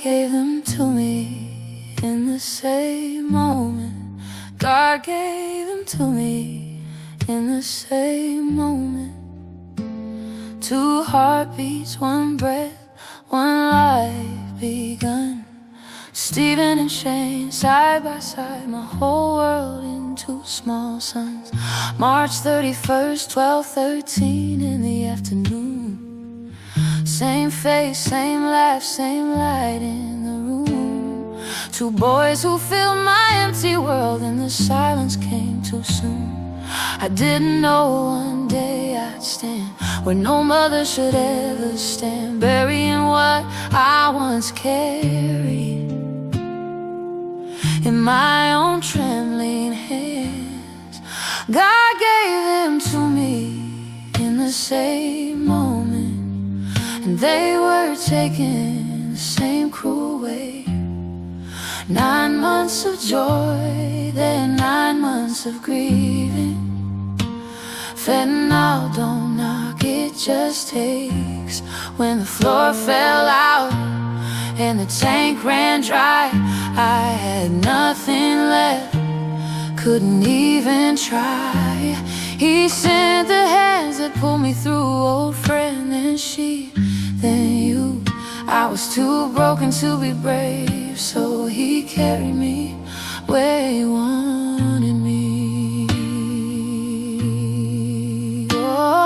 gave them to me in the same moment. God gave them to me in the same moment. Two heartbeats, one breath, one life begun. Stephen and Shane, side by side, my whole world in two small suns. March 31st, 12:13 in the afternoon. Same face, same laugh, same light in the room. Two boys who filled my empty world, and the silence came too soon. I didn't know one day I'd stand where no mother should ever stand, burying what I once carried in my own trembling hands. God gave them to me in the same moment, and they were taken the same cruel way. 9 months of joy, then 9 months of grieving. Fentanyl don't knock, it just takes. When the floor fell out and the tank ran dry, I had nothing left, couldn't even try. He sent the hands that pulled me through, old friend, then she, then you. I was too broken to be brave, so he carried me where he wanted me.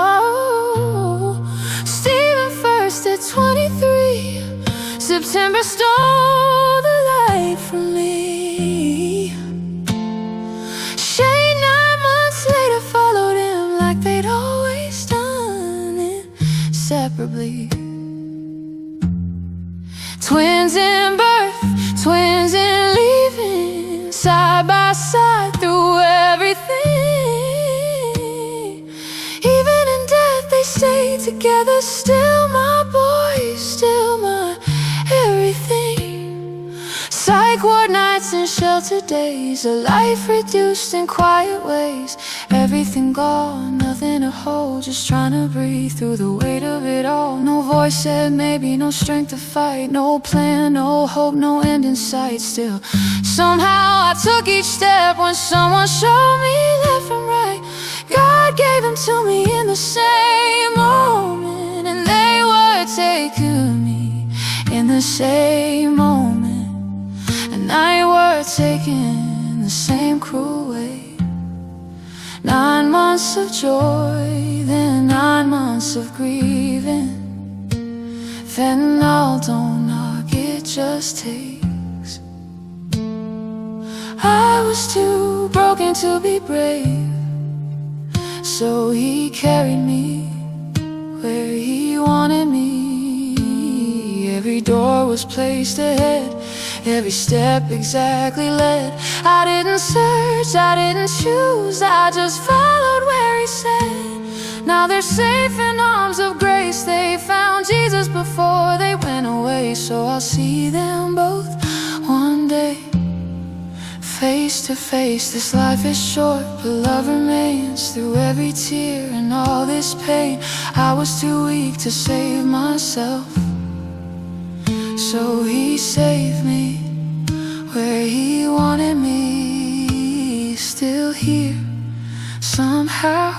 Oh, Stephen first at 23, September stole the light from me. Shane 9 months later followed him like they'd always done, inseparably. Twins in birth, twins in leaving, side by side through everything. Even in death they stayed together, still my boys, still my everything. Psych ward nights and shelter days, a life reduced in quiet ways. Everything gone, nothing to hold, just trying to breathe through the weight of it all. No voice said maybe, no strength to fight, no plan, no hope, no end in sight. Still, somehow I took each step when someone showed me left from right. God gave them to me in the same moment, and they were taking me in the same moment, and I were taken the same cruel way. 9 months of joy, then 9 months of grieving. Fentanyl don't knock, it just takes. I was too broken to be brave, so he carried me where he wanted me. Every door was placed ahead, every step exactly led. I didn't search, I didn't choose, I just followed where he said. Now they're safe in arms of grace, they found Jesus before they went away. So I'll see them both one day, face to face. This life is short, but love remains through every tear and all this pain. I was too weak to save myself, so he saved me where he wanted me. Still here, somehow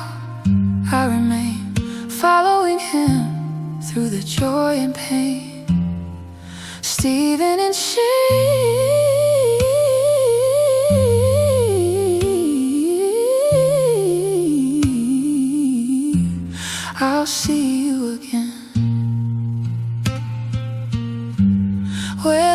I remain, following him through the joy and pain. Stephen and Shane, I'll see you again. Where